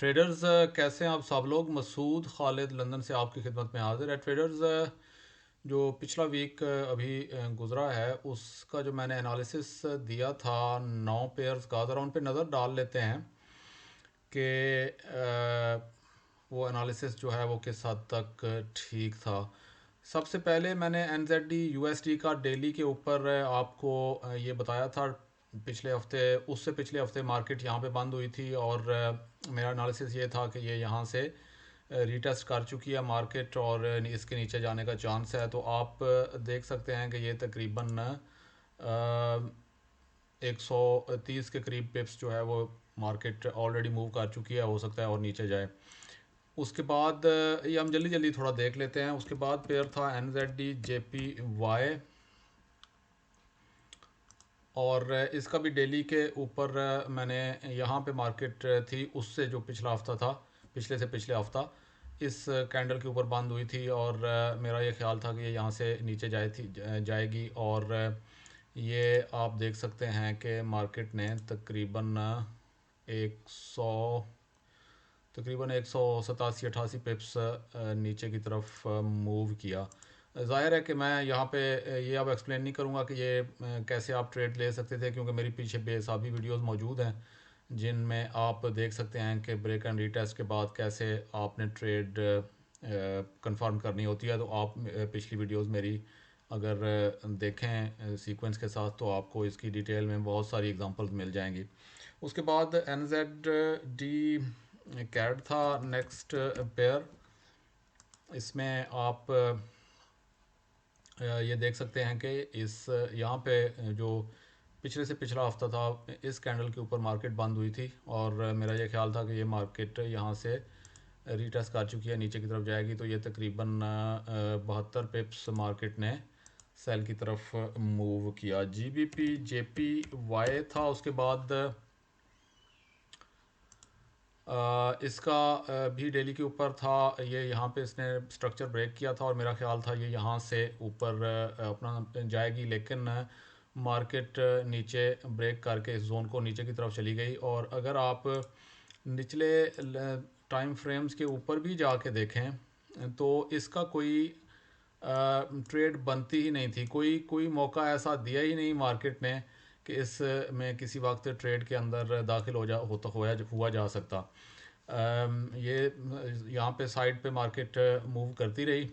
Traders कैसे हैं आप सब लोग। मसूद खालिद लंदन से आपकी खिदमत में हाजिर है। ट्रेडर्स जो पिछला वीक अभी गुज़रा है उसका जो मैंने एनालिसिस दिया था 9 पेयर्स का, ज़रा उन पे नज़र डाल लेते हैं कि वो एनालिसिस जो है वो किस हद तक ठीक था। सबसे पहले मैंने N Z D U S D का डेली के ऊपर आपको ये बताया था पिछले हफ्ते। उससे पिछले हफ्ते मार्केट यहाँ पे बंद हुई थी और मेरा एनालिसिस ये था कि ये यहाँ से रीटेस्ट कर चुकी है मार्केट और इसके नीचे जाने का चांस है। तो आप देख सकते हैं कि ये तकरीबन 130 के करीब पिप्स जो है वो मार्केट ऑलरेडी मूव कर चुकी है, हो सकता है और नीचे जाए। उसके बाद ये हम जल्दी जल्दी थोड़ा देख लेते हैं। उसके बाद पेयर था N Z D J P Y और इसका भी डेली के ऊपर मैंने यहाँ पे मार्केट थी उससे जो पिछला हफ्ता था, पिछले से पिछले हफ्ता इस कैंडल के ऊपर बंद हुई थी और मेरा ये ख्याल था कि ये यहाँ से नीचे जाएगी और ये आप देख सकते हैं कि मार्केट ने एक सौ तकरीबन 187-88 पिप्स नीचे की तरफ मूव किया। ज़ाहिर है कि मैं यहाँ पे ये अब एक्सप्लेन नहीं करूँगा कि ये कैसे आप ट्रेड ले सकते थे, क्योंकि मेरी पीछे बेहिसाबी वीडियोस मौजूद हैं जिनमें आप देख सकते हैं कि ब्रेक एंड रीटेस्ट के बाद कैसे आपने ट्रेड कंफर्म करनी होती है। तो आप पिछली वीडियोस मेरी अगर देखें सीक्वेंस के साथ तो आपको इसकी डिटेल में बहुत सारी एग्जांपल्स मिल जाएंगी। उसके बाद एन जेड डी कैट था नेक्स्ट पेयर। इसमें आप ये देख सकते हैं कि इस यहाँ पे जो पिछले से पिछला हफ्ता था इस कैंडल के ऊपर मार्केट बंद हुई थी और मेरा ये ख्याल था कि ये मार्केट यहाँ से रीटेस्ट कर चुकी है, नीचे की तरफ जाएगी। तो ये तकरीबन 72 पिप्स मार्केट ने सेल की तरफ मूव किया। G B P J P Y था उसके बाद इसका भी डेली के ऊपर था। ये यहाँ पे इसने स्ट्रक्चर ब्रेक किया था और मेरा ख्याल था ये यहाँ से ऊपर अपना जाएगी, लेकिन मार्केट नीचे ब्रेक करके इस जोन को नीचे की तरफ चली गई। और अगर आप निचले टाइम फ्रेम्स के ऊपर भी जाके देखें तो इसका कोई ट्रेड बनती ही नहीं थी। कोई कोई मौका ऐसा दिया ही नहीं मार्केट ने कि इसमें किसी वक्त ट्रेड के अंदर दाखिल हो जा होता हुआ जा सकता। ये यहाँ पे साइड पे मार्केट मूव करती रही,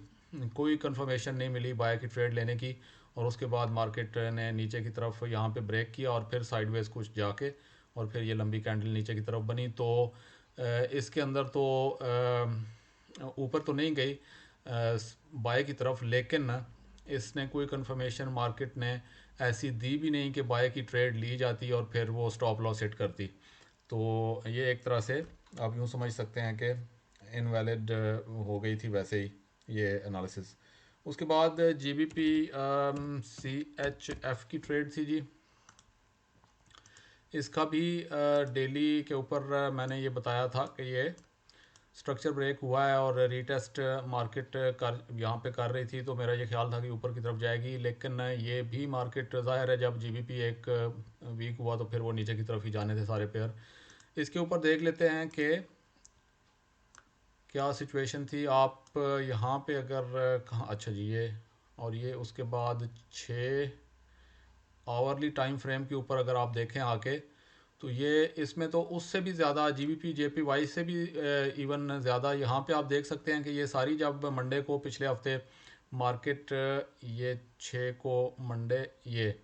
कोई कंफर्मेशन नहीं मिली बाय की ट्रेड लेने की। और उसके बाद मार्केट ने नीचे की तरफ यहाँ पे ब्रेक किया और फिर साइडवेज कुछ जाके और फिर ये लंबी कैंडल नीचे की तरफ बनी। तो इसके अंदर तो ऊपर तो नहीं गई बाय की तरफ, लेकिन इसने कोई कंफर्मेशन मार्केट ने ऐसी दी भी नहीं कि बाय की ट्रेड ली जाती और फिर वो स्टॉप लॉस हिट करती। तो ये एक तरह से आप यूँ समझ सकते हैं कि इनवैलिड हो गई थी वैसे ही ये एनालिसिस। उसके बाद G B P C H F की ट्रेड थी जी। इसका भी डेली के ऊपर मैंने ये बताया था कि ये स्ट्रक्चर ब्रेक हुआ है और रीटेस्ट मार्केट कर यहाँ पे कर रही थी। तो मेरा ये ख्याल था कि ऊपर की तरफ जाएगी, लेकिन ये भी मार्केट ज़ाहिर है जब जीबीपी एक वीक हुआ तो फिर वो नीचे की तरफ ही जाने थे सारे पेयर। इसके ऊपर देख लेते हैं कि क्या सिचुएशन थी। आप यहाँ पे अगर कहाँ, अच्छा जी ये और ये उसके बाद 6 आवरली टाइम फ्रेम के ऊपर अगर आप देखें आके तो ये इसमें तो उससे भी ज़्यादा G B P J P Y से भी इवन ज़्यादा यहाँ पे आप देख सकते हैं कि ये सारी जब मंडे को पिछले हफ्ते मार्केट ये 6 को मंडे ये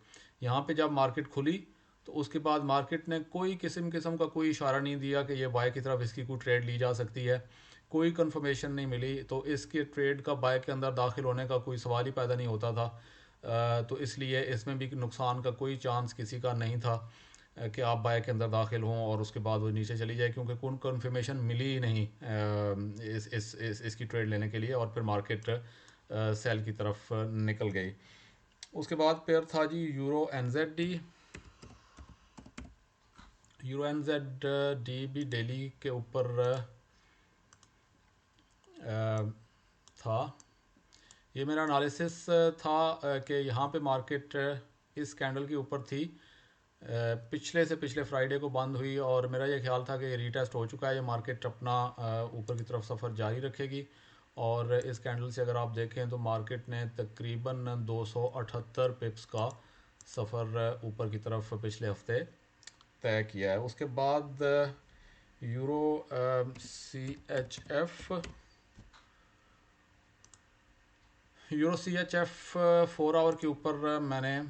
यहाँ पे जब मार्केट खुली तो उसके बाद मार्केट ने कोई किस्म किस्म का कोई इशारा नहीं दिया कि ये बाय की तरफ इसकी कोई ट्रेड ली जा सकती है। कोई कंफर्मेशन नहीं मिली, तो इसके ट्रेड का बाय के अंदर दाखिल होने का कोई सवाल ही पैदा नहीं होता था। तो इसलिए इसमें भी नुकसान का कोई चांस किसी का नहीं था कि आप बाय के अंदर दाखिल हों और उसके बाद वो नीचे चली जाए, क्योंकि कोई कन्फर्मेशन मिली ही नहीं इसकी ट्रेड लेने के लिए और फिर मार्केट सेल की तरफ निकल गई। उसके बाद पेयर था जी euro N Z D. Euro N Z D भी डेली के ऊपर था। ये मेरा एनालिसिस था कि यहाँ पे मार्केट इस कैंडल के ऊपर थी पिछले से पिछले फ्राइडे को बंद हुई और मेरा ये ख्याल था कि ये रीटेस्ट हो चुका है, ये मार्केट अपना ऊपर की तरफ सफ़र जारी रखेगी। और इस कैंडल से अगर आप देखें तो मार्केट ने तकरीबन 278 पिप्स का सफ़र ऊपर की तरफ पिछले हफ्ते तय किया है। उसके बाद euro C H F 4 hour के ऊपर मैंने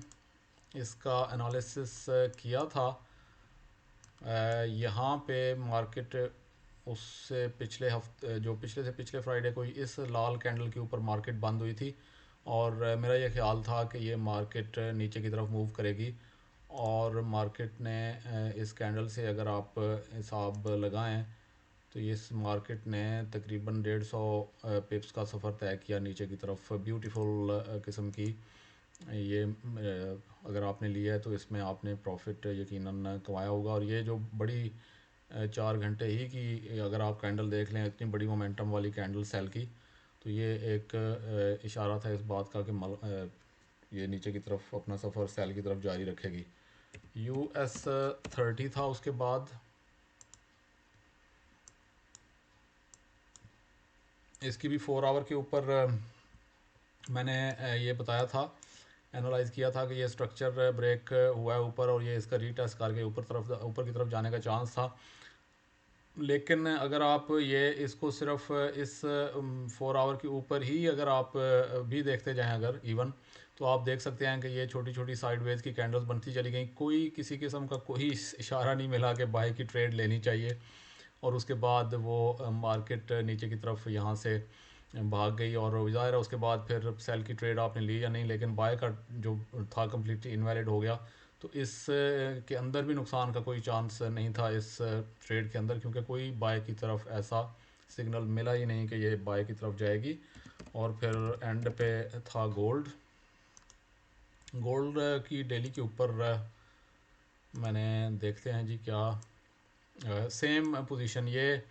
इसका एनालिसिस किया था। यहाँ पे मार्केट उससे पिछले हफ्ते, जो पिछले से पिछले फ्राइडे को इस लाल कैंडल के ऊपर मार्केट बंद हुई थी और मेरा ये ख्याल था कि ये मार्केट नीचे की तरफ मूव करेगी। और मार्केट ने इस कैंडल से अगर आप हिसाब लगाएं तो इस मार्केट ने तकरीबन 150 पिप्स का सफ़र तय किया नीचे की तरफ। ब्यूटीफुल किस्म की ये अगर आपने लिया है तो इसमें आपने प्रॉफिट यकीनन कमाया होगा। और ये जो बड़ी 4 घंटे ही की अगर आप कैंडल देख लें, इतनी बड़ी मोमेंटम वाली कैंडल सेल की, तो ये एक इशारा था इस बात का कि ये नीचे की तरफ अपना सफ़र सेल की तरफ जारी रखेगी। US 30 था। उसके बाद इसकी भी 4 आवर के ऊपर मैंने ये बताया था, एनालाइज़ किया था कि ये स्ट्रक्चर ब्रेक हुआ है ऊपर और ये इसका रीटेस्ट करके ऊपर की तरफ जाने का चांस था। लेकिन अगर आप ये इसको सिर्फ इस 4 आवर के ऊपर ही अगर आप भी देखते जाएं अगर इवन, तो आप देख सकते हैं कि ये छोटी छोटी साइडवेज की कैंडल्स बनती चली गई, कोई किसी किस्म का कोई इशारा नहीं मिला कि बाय की ट्रेड लेनी चाहिए। और उसके बाद वो मार्केट नीचे की तरफ यहाँ से भाग गई और ज़ाहिर है उसके बाद फिर सेल की ट्रेड आपने ली या नहीं, लेकिन बाय का जो था कम्प्लीटली इनवैलिड हो गया। तो इस के अंदर भी नुकसान का कोई चांस नहीं था इस ट्रेड के अंदर, क्योंकि कोई बाय की तरफ ऐसा सिग्नल मिला ही नहीं कि ये बाय की तरफ जाएगी। और फिर एंड पे था गोल्ड। गोल्ड की डेली के ऊपर मैंने देखते हैं जी क्या सेम पोजीशन ये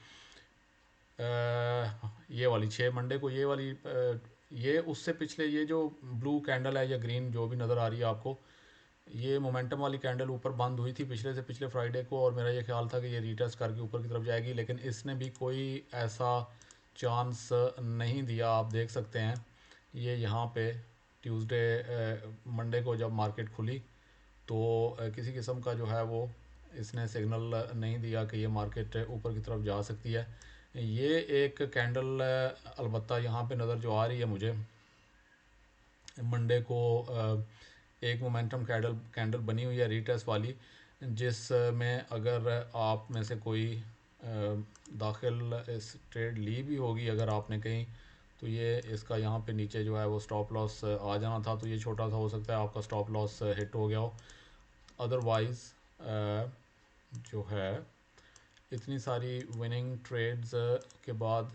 वाली 6 मंडे को ये वाली ये उससे पिछले ये जो ब्लू कैंडल है या ग्रीन जो भी नज़र आ रही है आपको, ये मोमेंटम वाली कैंडल ऊपर बंद हुई थी पिछले से पिछले फ्राइडे को और मेरा ये ख्याल था कि ये रीटेस्ट करके ऊपर की तरफ जाएगी, लेकिन इसने भी कोई ऐसा चांस नहीं दिया। आप देख सकते हैं ये यहाँ पे ट्यूसडे मंडे को जब मार्केट खुली तो किसी किस्म का जो है वो इसने सिग्नल नहीं दिया कि ये मार्केट ऊपर की तरफ जा सकती है। ये एक कैंडल अलबत्ता यहाँ पे नज़र जो आ रही है मुझे मंडे को एक मोमेंटम कैंडल कैंडल बनी हुई है रीटेस्ट वाली, जिसमें अगर आप में से कोई दाखिल इस ट्रेड ली भी होगी अगर आपने कहीं, तो ये इसका यहाँ पे नीचे जो है वो स्टॉप लॉस आ जाना था, तो ये छोटा सा हो सकता है आपका स्टॉप लॉस हिट हो गया हो। अदरवाइज़ जो है इतनी सारी विनिंग ट्रेड्स के बाद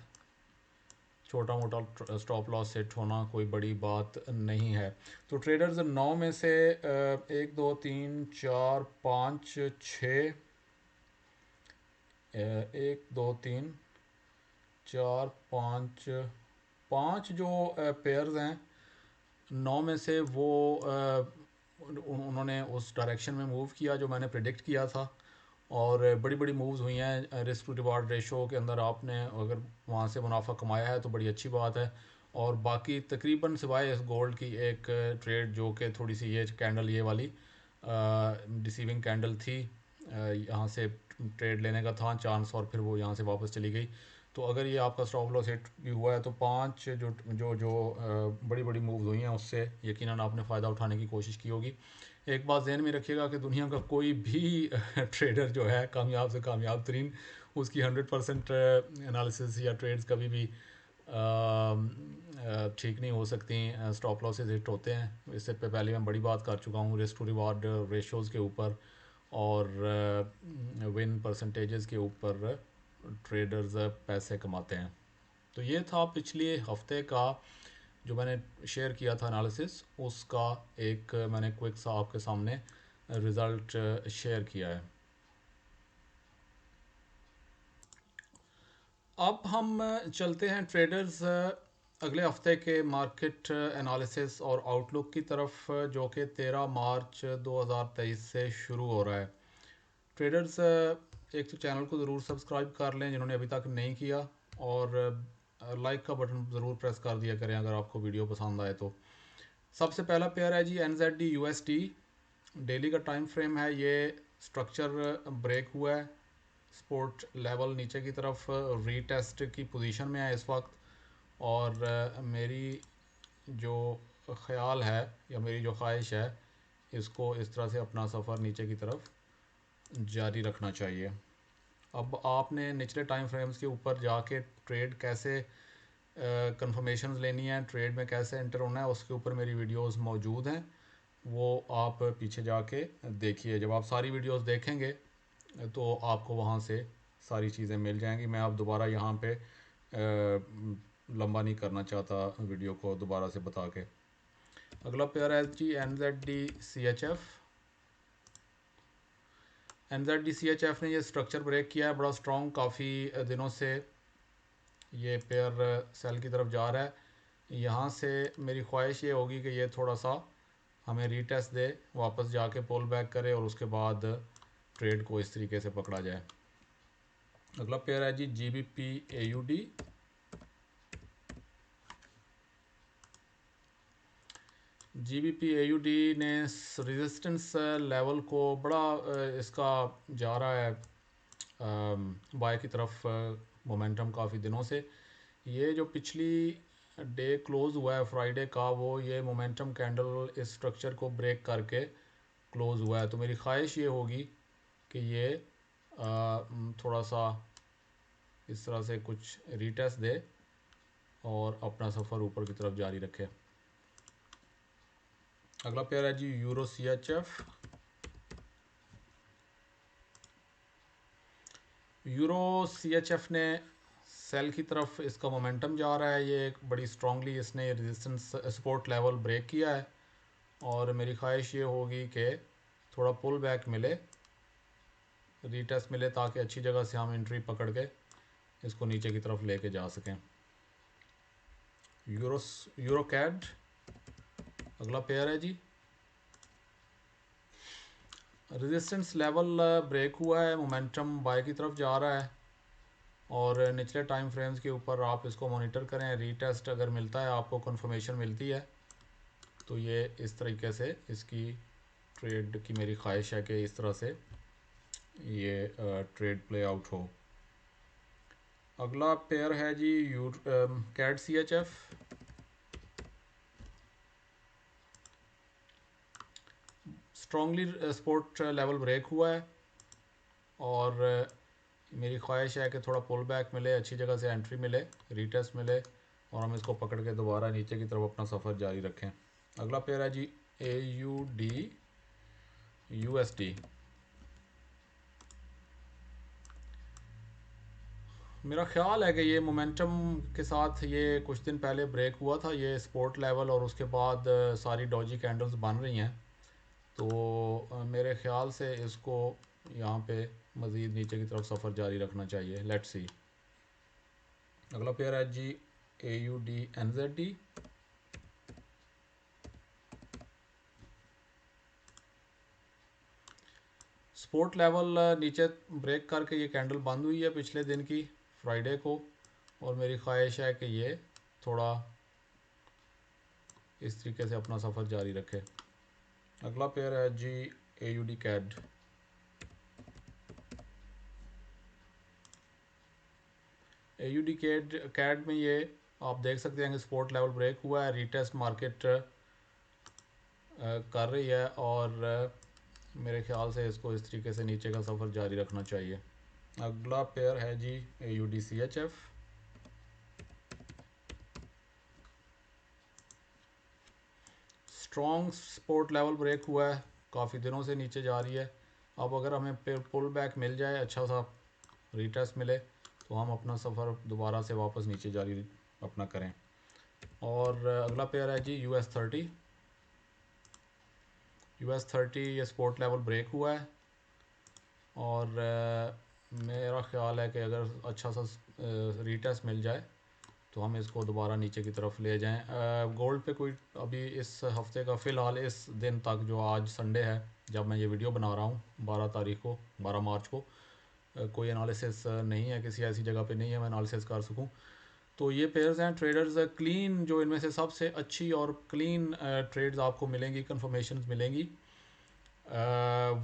छोटा मोटा स्टॉप लॉस सेट होना कोई बड़ी बात नहीं है। तो ट्रेडर्स 9 में से 1 2 3 4 5 6 1 2 3 4 5 5 जो पेयर्स हैं, 9 में से वो उन्होंने उस डायरेक्शन में मूव किया जो मैंने प्रिडिक्ट किया था। और बड़ी बड़ी मूव्स हुई हैं रिस्क टू रिवार्ड रेशो के अंदर, आपने अगर वहाँ से मुनाफा कमाया है तो बड़ी अच्छी बात है। और बाकी तकरीबन सिवाय इस गोल्ड की एक ट्रेड जो कि थोड़ी सी ये कैंडल ये वाली डिसीविंग कैंडल थी, यहाँ से ट्रेड लेने का था चांस और फिर वो यहाँ से वापस चली गई। तो अगर ये आपका स्टॉप लॉस हिट भी हुआ है तो 5 जो जो जो बड़ी बड़ी मूव्स हुई हैं उससे यकीनन आपने फ़ायदा उठाने की कोशिश की होगी। एक बात जहन में रखिएगा कि दुनिया का कोई भी ट्रेडर जो है कामयाब से कामयाब तरीन, उसकी 100% एनालिसिस या ट्रेड्स कभी भी ठीक नहीं हो सकती। स्टॉप लॉसेस हिट होते हैं, इससे पहले मैं बड़ी बात कर चुका हूँ रिस्क टू रिवार्ड रेशोज़ के ऊपर और विन परसेंटेजेस के ऊपर ट्रेडर्स पैसे कमाते हैं। तो ये था पिछले हफ्ते का जो मैंने शेयर किया था एनालिसिस, उसका एक मैंने क्विक सा आपके सामने रिज़ल्ट शेयर किया है। अब हम चलते हैं ट्रेडर्स अगले हफ्ते के मार्केट एनालिसिस और आउटलुक की तरफ, जो कि 13 मार्च 2023 से शुरू हो रहा है। ट्रेडर्स, एक तो चैनल को ज़रूर सब्सक्राइब कर लें जिन्होंने अभी तक नहीं किया, और लाइक का बटन ज़रूर प्रेस कर दिया करें अगर आपको वीडियो पसंद आए तो। सबसे पहला पेयर है जी NZD USD। डेली का टाइम फ्रेम है, ये स्ट्रक्चर ब्रेक हुआ है, सपोर्ट लेवल नीचे की तरफ रीटेस्ट की पोजीशन में है इस वक्त। और मेरी जो ख्याल है या मेरी जो ख्वाहिश है, इसको इस तरह से अपना सफ़र नीचे की तरफ जारी रखना चाहिए। अब आपने निचले टाइम फ्रेम्स के ऊपर जाके ट्रेड कैसे कंफर्मेशंस लेनी है, ट्रेड में कैसे एंटर होना है, उसके ऊपर मेरी वीडियोस मौजूद हैं। वो आप पीछे जाके देखिए। जब आप सारी वीडियोस देखेंगे तो आपको वहाँ से सारी चीज़ें मिल जाएंगी। मैं अब दोबारा यहाँ पे लंबा नहीं करना चाहता वीडियो को दोबारा से बता के। अगला पेयर है जी NZD CHF। NZD CHF ने ये स्ट्रक्चर ब्रेक किया है बड़ा स्ट्रॉन्ग, काफ़ी दिनों से ये पेयर सेल की तरफ जा रहा है। यहाँ से मेरी ख्वाहिश ये होगी कि ये थोड़ा सा हमें रीटेस्ट दे, वापस जाके पुल बैक करे और उसके बाद ट्रेड को इस तरीके से पकड़ा जाए। अगला पेयर है जी GBP AUD। GBP AUD ने रेजिस्टेंस लेवल को बड़ा इसका जा रहा है बाय की तरफ मोमेंटम काफ़ी दिनों से। ये जो पिछली डे क्लोज़ हुआ है फ्राइडे का, वो ये मोमेंटम कैंडल इस स्ट्रक्चर को ब्रेक करके क्लोज़ हुआ है। तो मेरी ख्वाहिश ये होगी कि ये थोड़ा सा इस तरह से कुछ रीटेस्ट दे और अपना सफ़र ऊपर की तरफ जारी रखे। अगला पेयर है जी यूरो CHF। यूरो CHF ने सेल की तरफ इसका मोमेंटम जा रहा है। ये एक बड़ी स्ट्रांगली इसने रेजिस्टेंस सपोर्ट लेवल ब्रेक किया है, और मेरी ख्वाहिश ये होगी कि थोड़ा पुल बैक मिले, रीटेस्ट मिले, ताकि अच्छी जगह से हम एंट्री पकड़ के इसको नीचे की तरफ लेके जा सकें। यूरो कैड अगला पेयर है जी। रेजिस्टेंस लेवल ब्रेक हुआ है, मोमेंटम बाय की तरफ जा रहा है, और निचले टाइम फ्रेम्स के ऊपर आप इसको मॉनिटर करें। रीटेस्ट अगर मिलता है, आपको कंफर्मेशन मिलती है, तो ये इस तरीके से इसकी ट्रेड की मेरी ख्वाहिश है कि इस तरह से ये ट्रेड प्ले आउट हो। अगला पेयर है जी CAD CHF। Strongly support level break हुआ है, और मेरी ख्वाहिश है कि थोड़ा पुल बैक मिले, अच्छी जगह से एंट्री मिले, रीटेस्ट मिले, और हम इसको पकड़ के दोबारा नीचे की तरफ अपना सफ़र जारी रखें। अगला पेयर है जी AUD USD। मेरा ख्याल है कि ये मोमेंटम के साथ ये कुछ दिन पहले ब्रेक हुआ था ये सपोर्ट लेवल, और उसके बाद सारी डॉजी कैंडल्स बन रही हैं। तो मेरे ख्याल से इसको यहाँ पे मज़ीद नीचे की तरफ सफ़र जारी रखना चाहिए। Let's see. अगला पेयर है G AUD NZD। Support level नीचे ब्रेक करके ये कैंडल बंद हुई है पिछले दिन की, फ्राइडे को, और मेरी ख्वाहिश है कि ये थोड़ा इस तरीके से अपना सफ़र जारी रखे। अगला पेयर है G AUD CAD. AUD CAD में ये आप देख सकते हैं कि सपोर्ट लेवल ब्रेक हुआ है, रीटेस्ट मार्केट कर रही है, और मेरे ख्याल से इसको इस तरीके से नीचे का सफ़र जारी रखना चाहिए। अगला पेयर है G AUD CHF। Strong support level break हुआ है, काफ़ी दिनों से नीचे जा रही है। अब अगर हमें पुल बैक मिल जाए, अच्छा सा रीटेस्ट मिले, तो हम अपना सफ़र दोबारा से वापस नीचे जारी अपना करें। और अगला पेयर है जी US30। ये सपोर्ट लेवल ब्रेक हुआ है, और मेरा ख्याल है कि अगर अच्छा सा रीटेस्ट मिल जाए, तो हम इसको दोबारा नीचे की तरफ ले जाएं। गोल्ड पे कोई अभी इस हफ्ते का फ़िलहाल इस दिन तक, जो आज संडे है जब मैं ये वीडियो बना रहा हूँ 12 मार्च को, कोई एनालिसिस नहीं है, किसी ऐसी जगह पे नहीं है मैं एनालिसिस कर सकूँ। तो ये पेयर्स हैं ट्रेडर्स क्लीन, जो इनमें से सबसे अच्छी और क्लीन ट्रेड्स आपको मिलेंगी, कंफर्मेशंस मिलेंगी,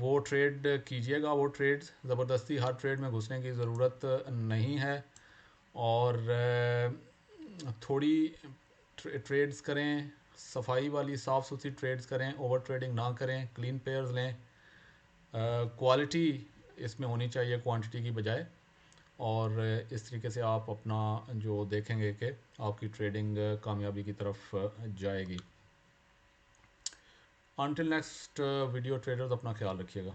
वो ट्रेड कीजिएगा। वो ट्रेड्स ज़बरदस्ती हर ट्रेड में घुसने की ज़रूरत नहीं है। और थोड़ी ट्रेड्स करें, सफाई वाली साफ़ सुथरी ट्रेड्स करें, ओवर ट्रेडिंग ना करें, क्लीन पेयर्स लें। क्वालिटी इसमें होनी चाहिए क्वांटिटी की बजाय। और इस तरीके से आप अपना जो देखेंगे कि आपकी ट्रेडिंग कामयाबी की तरफ जाएगी। अनटिल नेक्स्ट वीडियो ट्रेडर्स, अपना ख्याल रखिएगा।